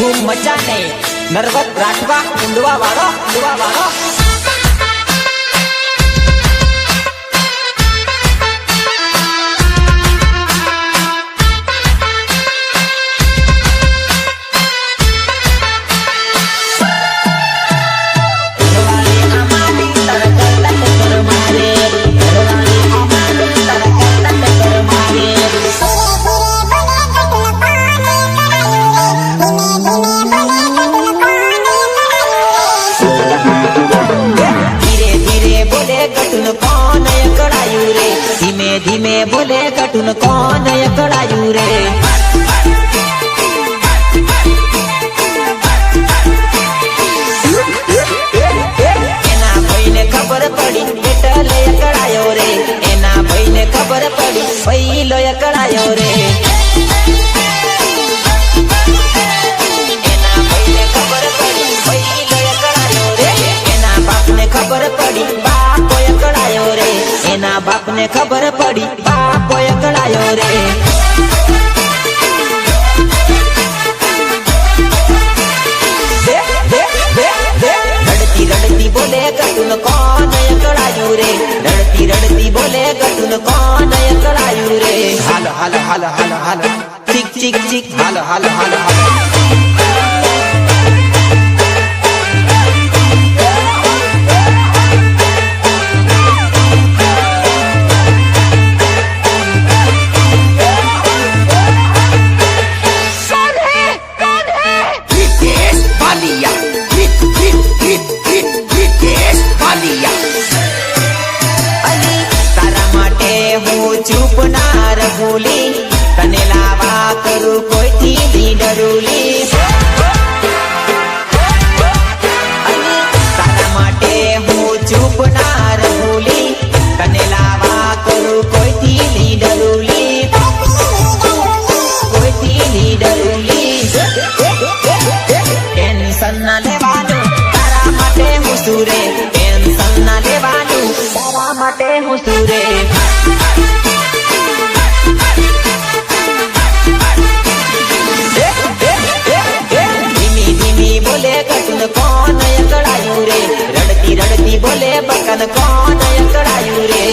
धूम मचाने नरवत राठवा उंडवा वाळो धीमे बोले कटुन कौन एकड़ायू रे एना भाई ने खबर पड़ी एटल एकड़ायो रे एना भाई ने खबर पड़ी पहिलो एकड़ायो रे एना भाई ने खबर पड़ी पहिलो एकड़ायो रे एना बाप ने खबर पड़ी बाप एकड़ायो रे एना बाप ने खबर पड़ी बाप एकड़ायो रे रड़ती रड़ती बोले कटुन कौन एकड़ायो रे रड़ती रड़ती बोले कटुन कौन एकड़ायो रे हाल हाल हाल हाल हाल चिक चिक चिक हाल हाल हाल हाल चुप नार भूली तने लावा करू कोई थी डरूली तारा माटे हूँ चुप नार भूली तने लावा करू कोई थी डरूली टेंशन ना लेवानू तारा माटे हूँ सूरे टेंशन ना लेवानू तारा माटे हूँ सूरे कौन एकड़ायू रे रड़ती रड़ती बोले बकन कौन एकड़ायू रे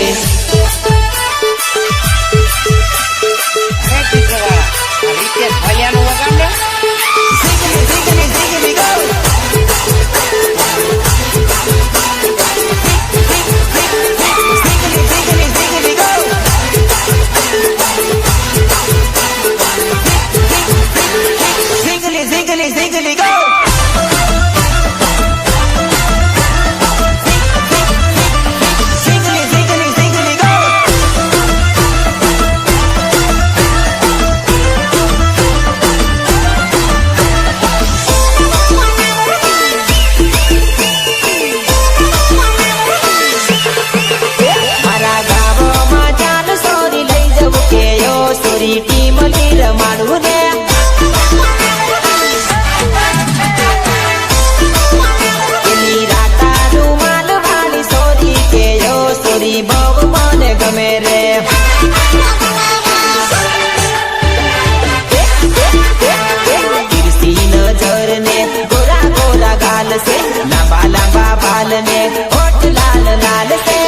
से लंबा लंबा बाल ने होठ लाल लाल से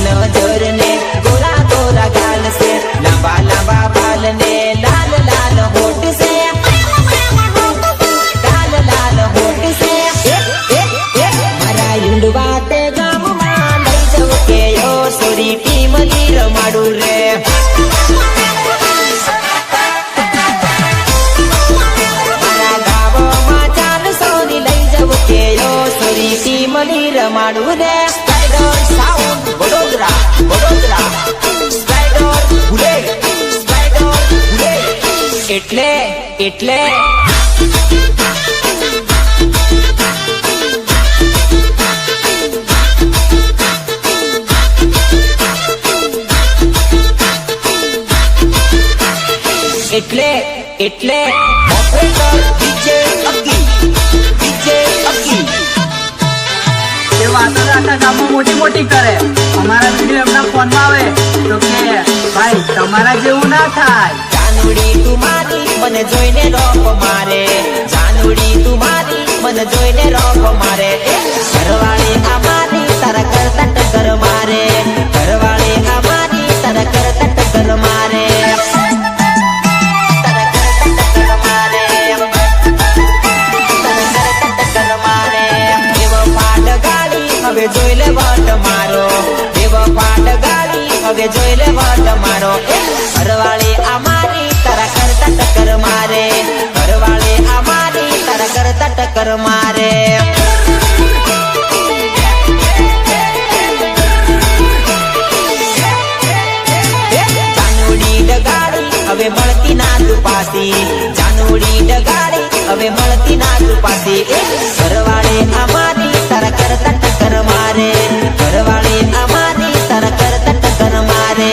नजर ने गोरा गोरा गाल से लंबा लंबा बाल ने लाल लाल होठ से लाल लाल होठ से मारा युंडवा ते गाम मां लई जव के यो सोरी टीम लीर माडू रे रमाडू रे spider sound Vadodara Vadodara spider bullet એટલે એટલે એટલે એટલે ઓપરેટર ડીજે અકી વાતો આખા ગામમાં મોટી મોટી કરે અમારા વિડીયો એમના ફોનમાં આવે તો કે ભાઈ તમારા જેવું ના થાય જાનુડી તું મારી મને જોઈને રોપ મારે જાનુડી તું મારી મને જોઈને રોપ મારે ઘરવાળી અમારી તારા કરતા ટક્કર મારે ઘરવાળી અમારી તારા કરતા ટક્કર મારે હવે જોઈ લે વટ મારો એવો પાટ ગાડી હવે જોઈ લે વટ મારો ઘરવાળી અમારી તારા કરતા ટક્કર મારે ઘરવાળી અમારી તારા કરતા ટક્કર મારે જાનુડી ડગાડી હવે મળતી ના તું પાસી જાનુડી ડગાડી હવે મળતી ના તું પાસી ઘરવાળી અમારી તારા કરતા ટક્કર મારે ઘરવાળી અમારી તારા કરતા ટક્કર મારે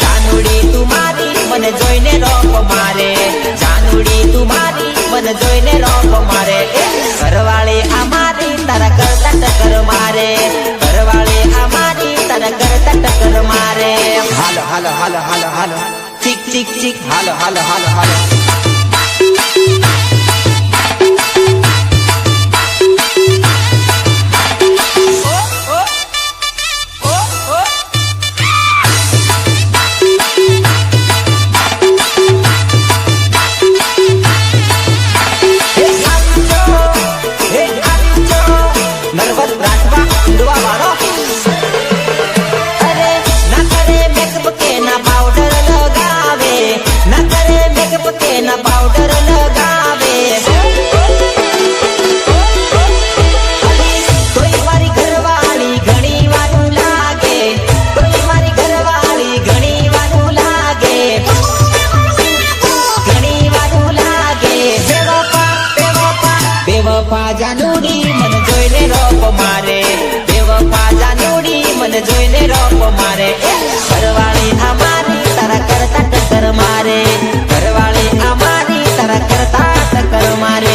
જાનુડી તું મારી મને જોઈને રોપ મારે જાનુડી તું મારી મને જોઈને રોપ મારે ઘરવાળી અમારી તારા કરતા ટક્કર મારે ઘરવાળી અમારી તારા કરતા ટક્કર મારે હાલો હાલો હાલો હાલો હાલો ચીક ચીક ચીક હાલો હાલો હાલો હાલો પાવડર લગાવે કોઈ મારી ઘરવાળી ઘણી વારું લાગે કોઈ મારી ઘરવાળી ઘણી વારું લાગે ઘણી વારું લાગે બેવફા જાનુડી મને જોઈને રોપ મારે બેવફા જાનુડી મને જોઈને રોપ મારે ઘરવાળી અમારી તારા કરતા ટક્કર મારે ઘરવાળી અમારી તારા કરતા ટક્કર મારે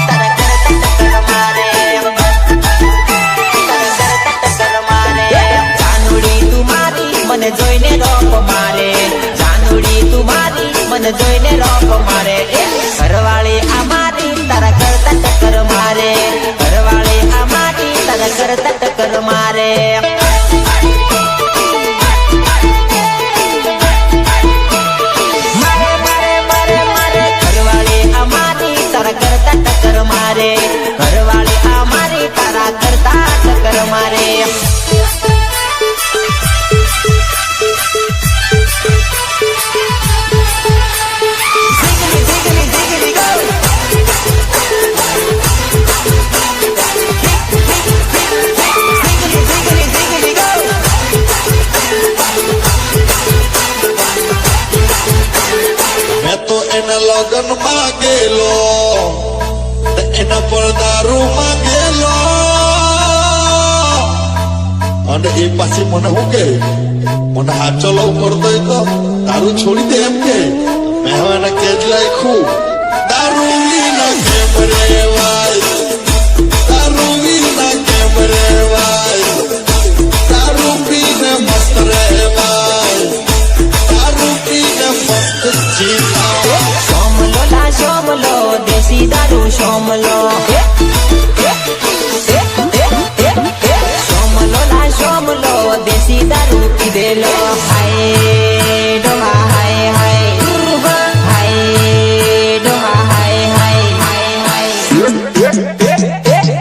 તારા કરતા ટક્કર મારે તારા કરતા ટક્કર મારે જાનુડી તું મારી મને જોઈને રોપ મારે જાનુડી તું મારી મને જોઈને રોપ મારે ઘરવાળી અમારી તારા કરતા ટક્કર મારે ઘરવાળી અમારી તારા કરતા ટક્કર મારે કરતા ટક્કર મારે ઘરવાળી અમારી તારા કરતા ટક્કર મારે મેં તો એના લગન માંગેલો એના પર દારૂ માંગેલો અને એ પાછી મને શું કે મને હાચો લવ કરતો તો દારૂ છોડી દે એમ કે મેં હવે એને કેદ લાખ્યું દારૂ વિના કેમ રેવાય દારૂ વિના કેમ રેવાય દારૂ પીને મસ્ત રેવાય દારૂ પીને મસ્ત જીવાય સોમલો લા સોમલો દેશી દારૂ સોમલો સોમલો લા સોમલો દેશી દારૂ પીધેલો હાય ડોહા હાય હાય હાય ડોહા હાય હાય હાય હાય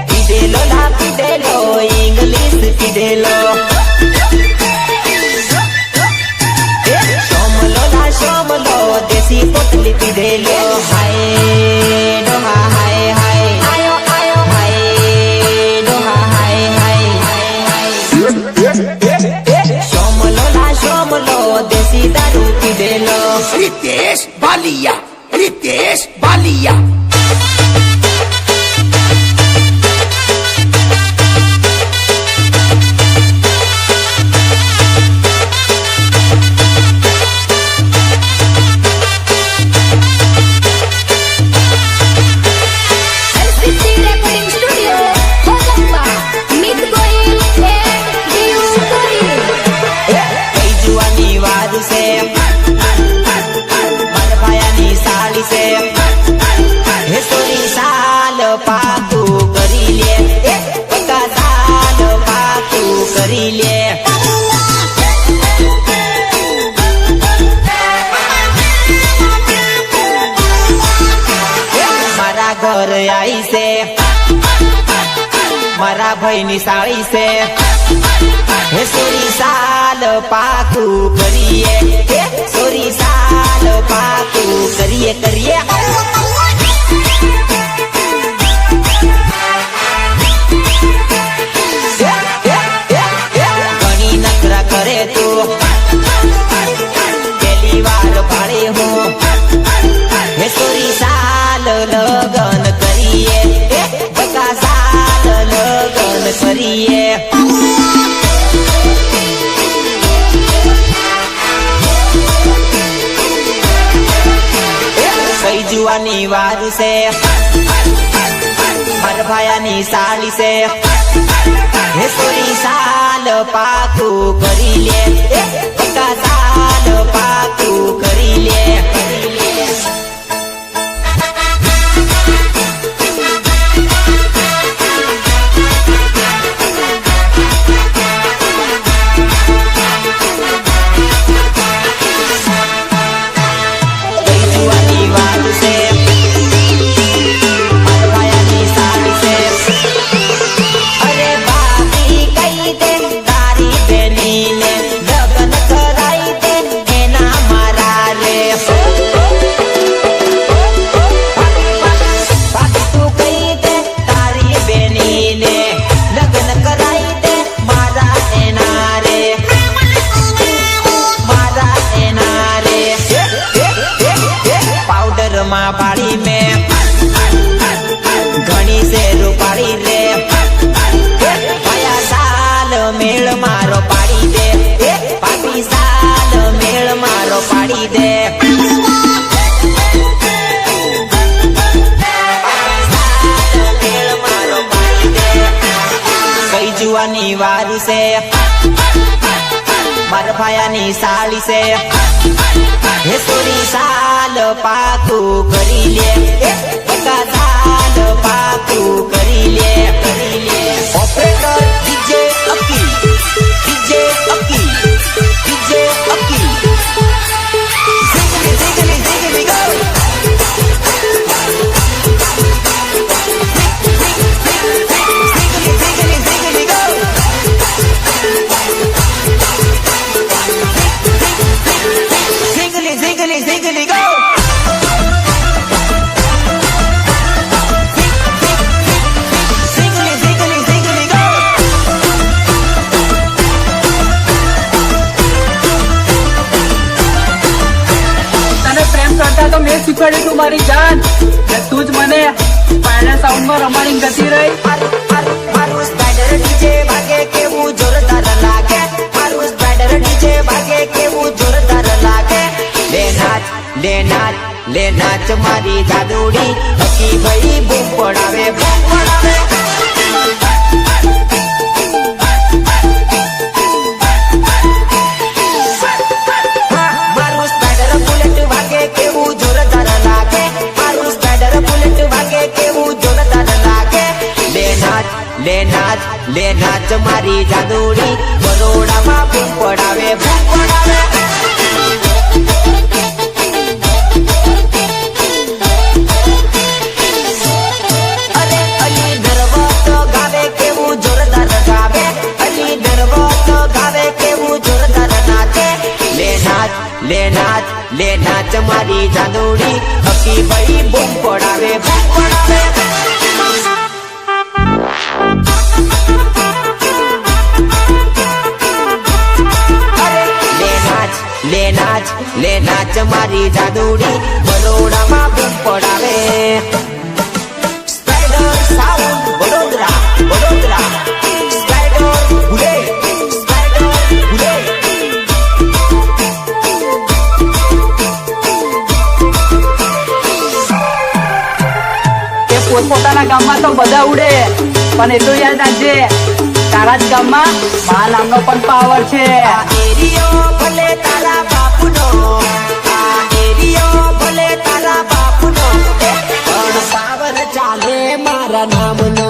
પીધેલો લા પીધેલો ઇંગ્લિશ પીધેલો સોમલો દેશી પોટલી પીધેલો હાય ડોહા હાય હાય આયો આયો હાય ડોહા હાય હાય હાય સોમલો દેશી દારૂ પીધેલો Ritesh Balia, Ritesh Balia. LCT Recording Studio, Kolkata. મારા ભાઈની સાળી છે હે સોરી સાલ પાકું કરીએ હે સોરી સાલ પાકું કરીએ કરીએ ઘણી નખરા કરે તો પહેલી વાર ભાડે હું હે સોરી સાલ લગન કરીએ હે બકા સાલ લગન કરીએ કઈ જુવાની વાર છે મારા ભાયાની સાળી છે હે સોરી સાલ પાકું કરી લે બકા સાલ પાકું કરી લે પાડી મેં ઘણી છે રૂપાળી રે પાયા સાલ મેળ મારો પાડી દે પાપી સાલ મેળ મારો પાડી દે કઈ જુવાની વાર છે મારા ભાયાની સાળી છે હે સોરી સાલ પાકું કરી લે બકા સાલ પાકું કરી લે ઓપરેટર ડીજે અકી ડીજે અકી ડીજે અકી ziggly ziggly ziggly go ziggly ziggly ziggly go Ziggly, ziggly, ziggly, go! Ziggly, ziggly, ziggly, go! તને પ્રેમ કરતા તો મેં શીખવાડ્યું તું મારી જાન ને તું જ મને પાયણા સાઉન્ડમાં રમાડી ગતી રહી મારું સ્પાઈડર ડીજે ભાગે કેવું જોરદાર લાગે મારું સ્પાઈડર ડીજે ભાગે કેવું જોરદાર લાગે લે નાચ મારી જાદુડી હકી ભાઈ બૂમ પડાવે મારું સ્પાઈડર બુલેટ વાગે કેવું જોરદાર લાગે મારું સ્પાઈડર બુલેટ વાગે કેવું જોરદાર લાગે લે નાચ મારી જાદુડી બરોડામાં બૂમ પડાવે લે નાચ મારી જાદુડી હકી ભાઈ બૂમ પડાવે લે નાચ મારી જાદુડી બરોડામાં બૂમ પડાવે spider sound Vadodara spider bullet પોતપોતાના ગામમાં તો બધા ઉડે પણ એ તો યાદ રાખજે તારા જ ગામમાં મા નામનો પણ પાવર છે એરિયો ભલે તારા બાપુનો આ એરિયો ભલે તારા બાપુનો પણ પાવર ચાલે મારા નામનો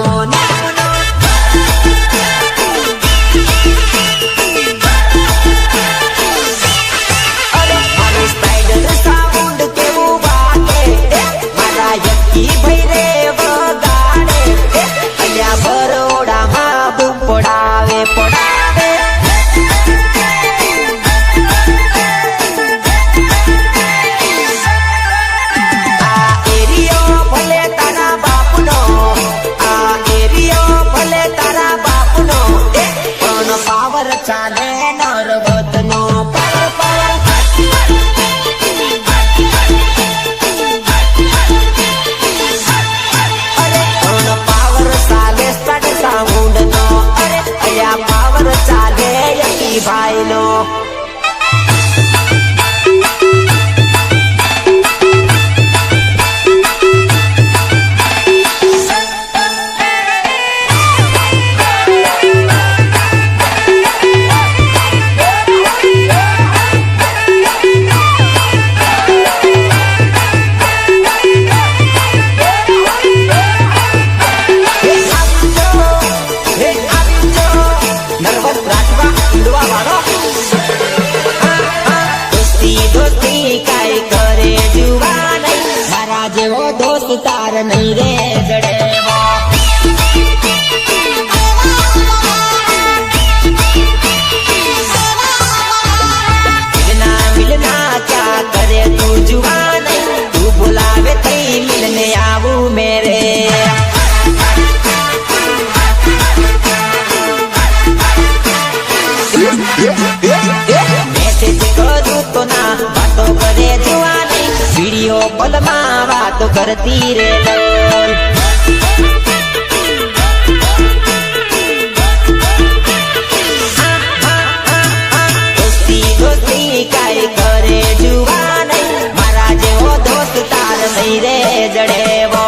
યકી ભાઈ રે વગાડે અહીંયા બરોડા ચાલે નરબતનો પાવર પાવર અરે કોણ પાવર ચાલે સ્ટાર્ટ સાઉન્ડ નો અરે અયા પાવર ચાલે યકી ભાઈ નો તાર નહીં રે જડેવો મિલના ક્યા કરે તું જુવાન તું બોલાવે થઈ મિલને આવું મેરે મેસેજ કરું તો ના વાતો કરે જુવાની વિડીયો કોલમાં વાતો કરતી રે દોસ્તી દોસ્તી કાઈ કરે જુવાન મારા જેવો દોસ્ત તાર નહીં રે જડેવો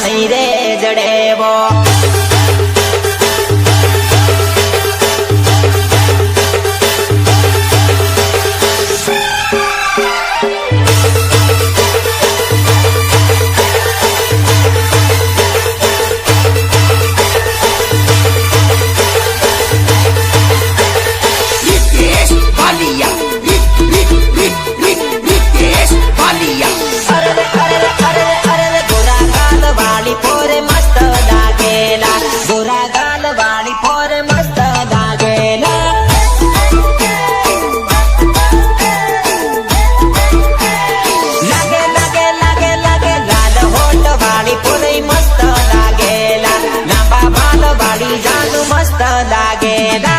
નહીં રે જડેવો रितेश बालिया रितेश बालिया गोरा गाल वाली पोरे मस्त दागेला लगे लगे लगे लगे लाल होठ वाली पोरे मस्त दागेला लांबा बाल वाली जानू मस्त दागेला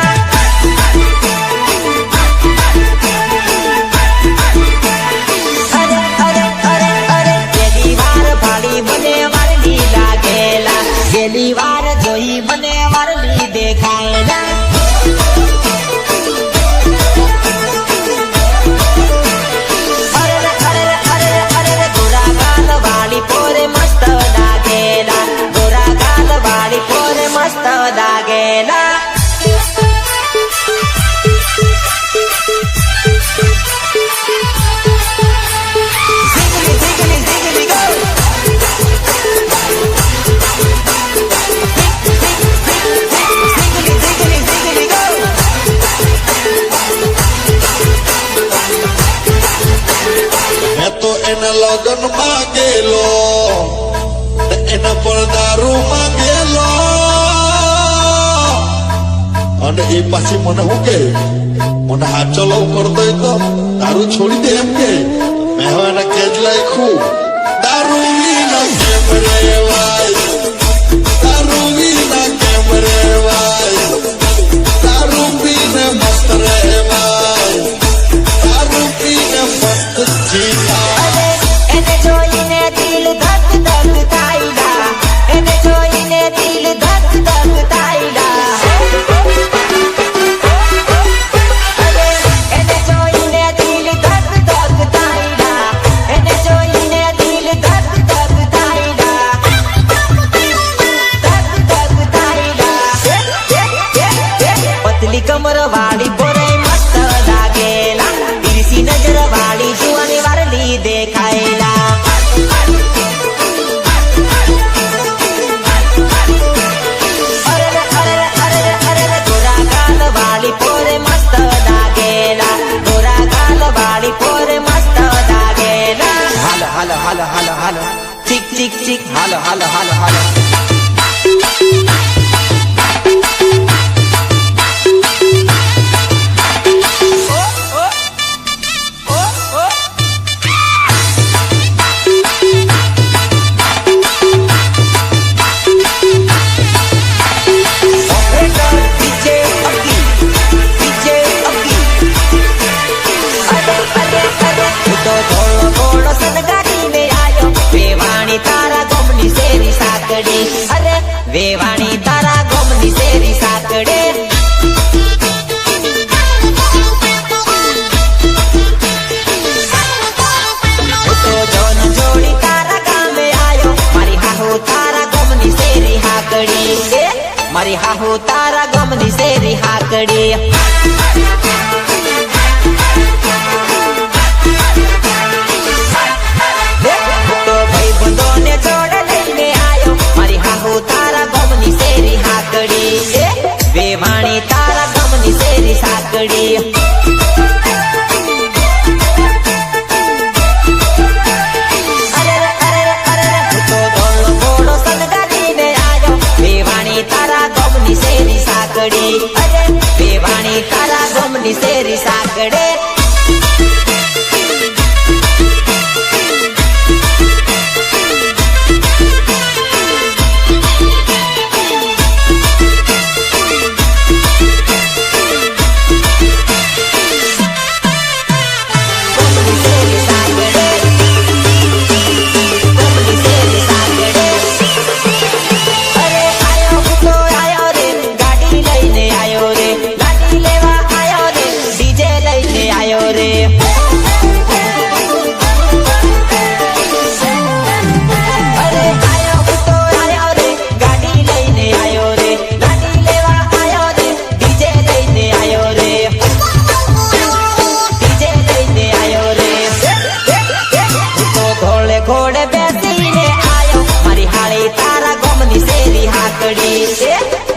अरे अरे अरे अरे गेली वार भाड़ी बने वाली लागेला गेली वार જોઈ મને વારલી દેખાયેલા અરે અરે અરે અરે ગોરા ગાલ વાળી પોરે મસ્ત લાગેલા ગોરા ગાલ વાળી પોરે મસ્ત લાગેલા તો એના લગન માંગેલો એના પર દારૂ માંગેલો અને એ પાછી મને શું કે મને હાથ ચલાવ કરતો તો દારૂ છોડી દે એમ કે મેં હવે એના કેજ લાખ્યું દારૂ વિના કેમ રેવાય દારૂ વિના કેમ રેવાય દારૂ પીને મસ્ત રહેવાય દારૂ પીને મસ્ત જીવાય એને જોઈને દિલ ધક ધક થાય એને જોઈને ચીક ચીક હાલો હાલો હાલો હાલો વેવાણી તારા ગોમની શેરી સાકડે તો જોન જોડી તારા ગામે આયો મારી હાહુ તારા ગોમની શેરી હાકડી મારી હાહુ તારા ગોમની શેરી હાકડી તો ભાઈ બંધોને જોડે લઈને આયો મારી હાહુ તારા ગમની શેરી હાકડી વેવાણી તારા ગમની શેરી સાકડી અરે તો ધોળો ઘોડો સનગાડીને આયો વેવાણી તારા ગમની શેરી સાકડી અરે વેવાણી તારા ગમની શેરી સાકડે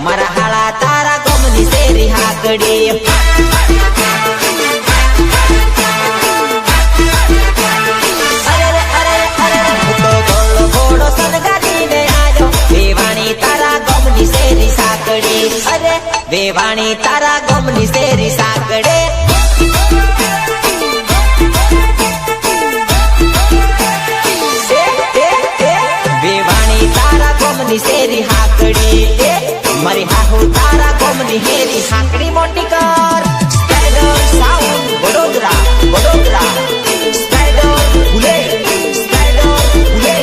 મારા હાળા તારા ગમની શેરી હાકડી તો ધોળો ઘોડો સનગાડીને આયો વેવાણી તારા ગમની શેરી સાકડી અરે વેવાણી તારા ગમની શેરી સાકડે વેવાણી તારા ગમની શેરી હાકડી મારી હાહુ તારા ગમની હેરી હાકડી મોટી કર સ્ટાઈડર સાઉન્ડ વડોદરા વડોદરા સ્ટાઈડર ભૂલે સ્ટાઈડર ભૂલે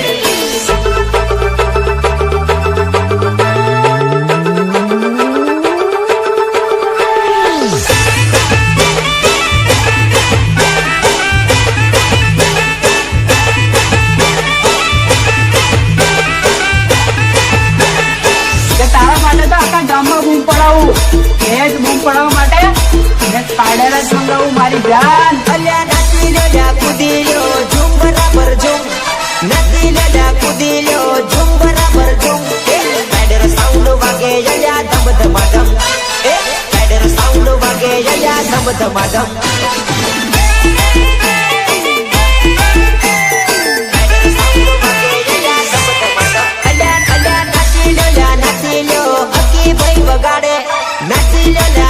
તારા માટે તો આખા ગામમાં બૂમ પડાવું એ જ બૂમ પડાવવા માટે મેં સ્પાઈડર જ મંગાવું મારી જાન અલ્યા નાચી લ્યો કૂદી લ્યો ઝૂમ બરાબર ઝૂમ નાચી લ્યો કૂદી લ્યો ઝૂમ બરાબર ઝૂમ સ્પાઈડર સાઉન્ડ વાગે અલ્યા ધમ ધમાધમ સ્પાઈડર સાઉન્ડ વાગે અલ્યા ધમ ધમાધમ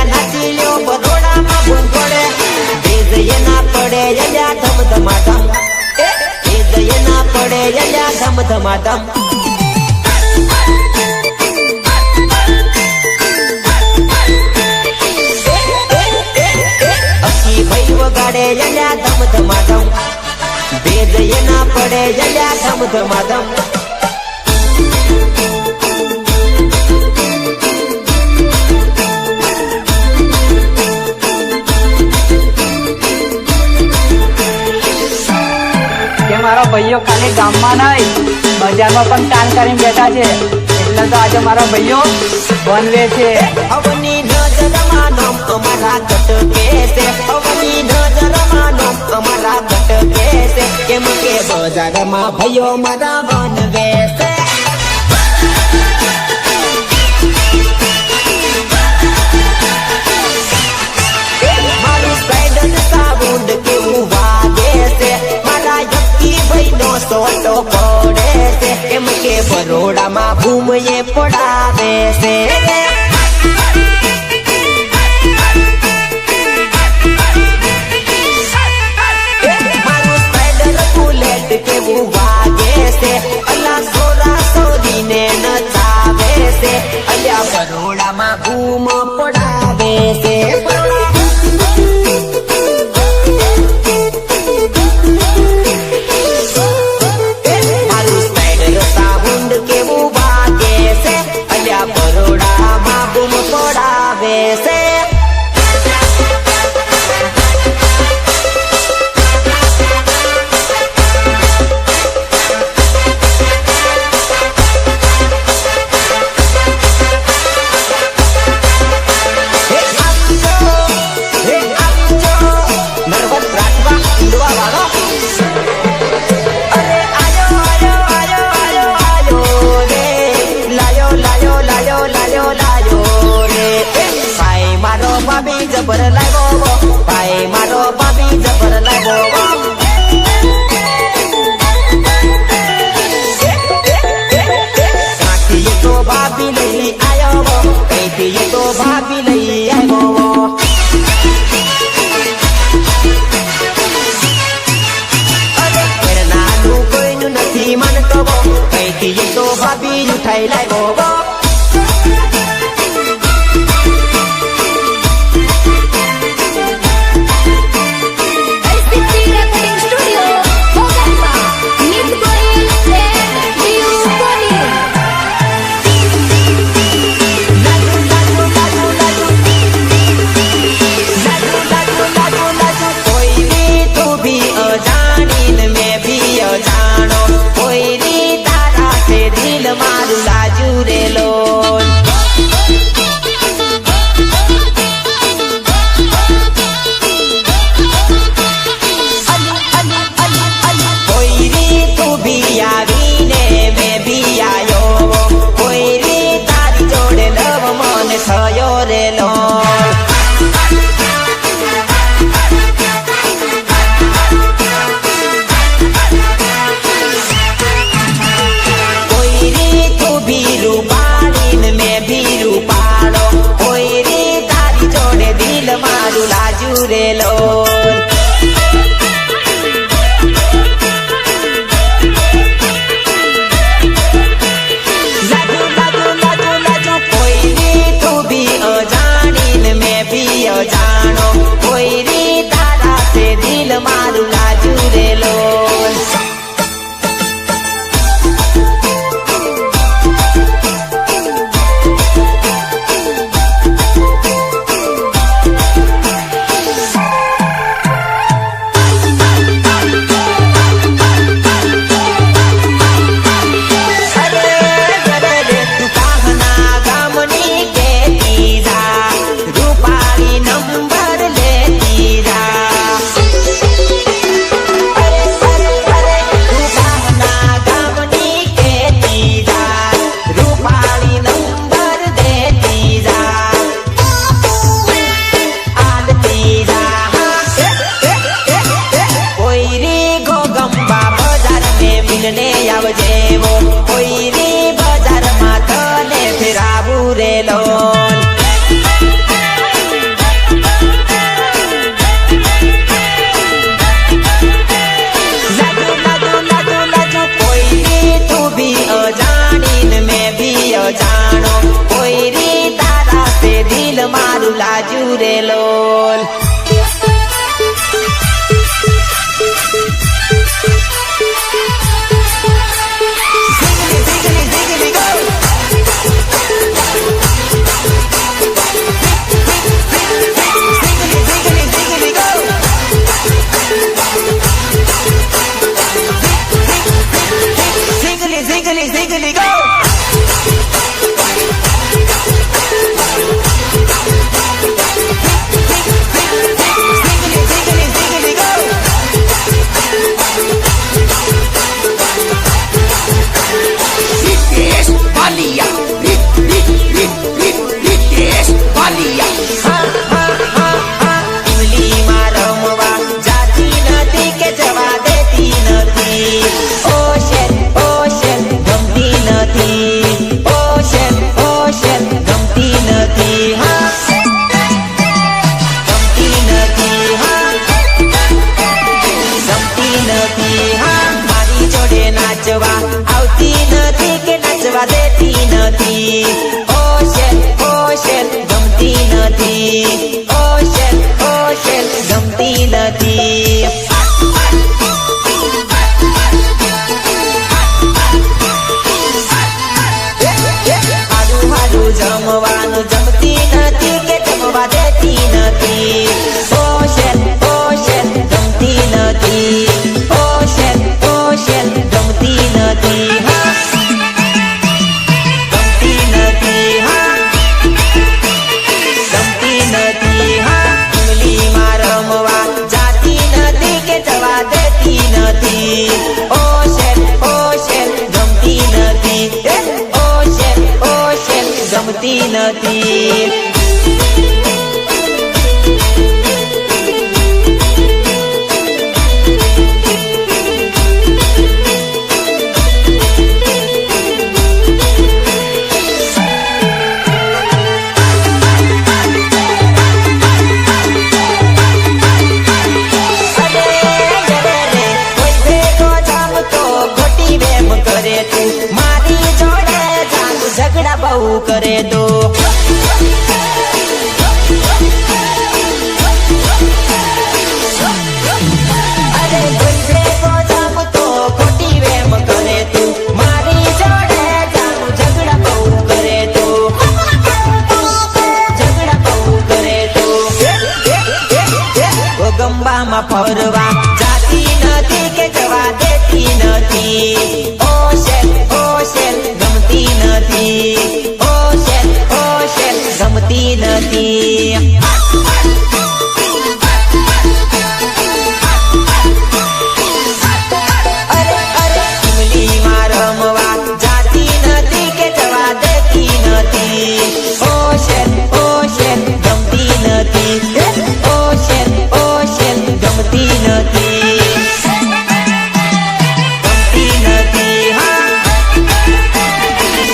નાચી લ્યો બરોડામાં બૂમ પડે બેઝ ના પડે અલ્યા ધમ ધમાધમ બેઝ ના પડે અલ્યા ધમ ધમાધમ અકી ભાઈ વગાડે અલ્યા ધમ ધમાધમ બેઝ ના પડે અલ્યા ધમ ધમાધમ મારા ભાઈઓ ખાલી ગામમાં નહીં બજારમાં પણ કામ કરીને બેઠા છે એટલે તો આજે મારા ભાઈઓ બનવે છે અવની નજરમાં નામ અમારા ગટકે છે અવની નજરમાં નામ અમારા ગટકે છે કેમ કે બજારમાં ભાઈઓ મારા બનવે છે મારું સ્પાઈડર સાઉન્ડ કેવું વાગે છે મારા યક્કી ભાઈનો સોટો પડે છે કે બરોડામાં બૂમ એ પડાવે છે મારું સ્પાઈડર બુલેટ કેવું વાગે છે અલા સોરા સોરીને નચાવે છે અલ્યા બરોડામાં બૂમ પડાવે છે મારું સ્પાઈડર સાઉન્ડ કેવું વાગે છે અલ્યા બરોડામાં બૂમ પડાવે છે જબર લાગ્યો ભાઈ મારો ભાભી જબર લાગ્યો કાઠીએ તો ભાભી લઈ આવ્યો કઈથી તો ભાભી લઈ આવ્યો નાનું કોઈનું નથી માનતો કઈથી તો ભાભી ઉઠાઈ લાવ્યો મારું લાજુ રે લોલ કોઈ રી તું ભી આવીને મેં ભી આયો કોઈ રી તારી જોડે લવ મન થયો રે લોલ મારું લાજુ રે લોલ લાજુ લાજુ લાજુ લાજુ કોઈ રી તું ભી અજાણીને મેં ભી અજાણો કોઈ રી તારા સે દિલ મારું લાજુ રે લોલ ને આવજેવો કોઈ રી બજારમાં તને ફેરાવું રે લોલ લાજુ લાજુ લાજુ લાજુ કોઈ રી તું ભી અજાણીને મેં ભી અજાણો કોઈ રી તારા સે દિલ મારું લાજુ રે લોલ Ziggly, ziggly, go! રમવાનું જમતી નથી કે જમવા દેતી નથી. ઓશેલ ઓશેલ ગમતી નથી. ઓશેલ ઓશેલ ગમતી નથી. હા ગમતી નથી. હા ગમતી નથી. હા ઇમલીમાં રમવા જાતી નથી કે જવા દેતી નથી. ઓશેલ ઓશેલ ગમતી નથી. ઓશેલ ઓશેલ ગમતી નથી. મારી જોડે જાતું ઝઘડા બહુ કરે તો અરે કોઈ ભેગો જમતો ખોટી વેમ કરે તું. મારી જોડે જાતું ઝઘડા બહુ કરે તો ઝઘડા બહુ કરે તો ગંબામાં ફરવા જાતી નથી કે જવા દેતી નથી. ઓશેલ ઓશેલ ગમતી નથી. ઓશેલ ઓશેલ ગમતી નથી. અરે અરે ઇમલીમાં રમવા જાતી નથી કે જવા દેતી નથી. ઓશેલ ઓશેલ ગમતી નથી. ઓશેલ ઓશેલ ગમતી નથી. ગમતી નથી. હા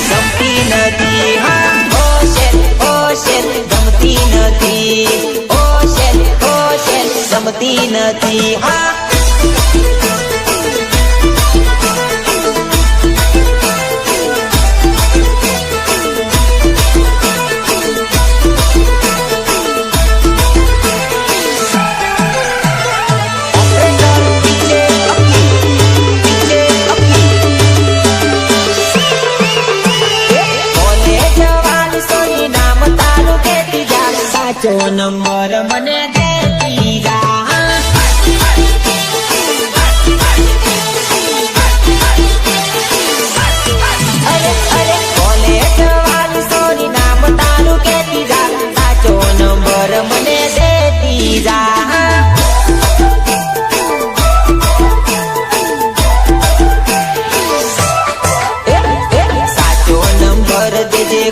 ગમતી નથી. હા ઓશેલ ઓશેલ ગમતી નથી. ઓશેલ ઓશેલ ગમતી નથી. હા સાચો નંબર મને દેતી જા. અરે અરે કોલેજ વાળી સોરી નામ તારું કેતી જા. સાચો નંબર મને દેતી જા. સાચો નંબર દેજે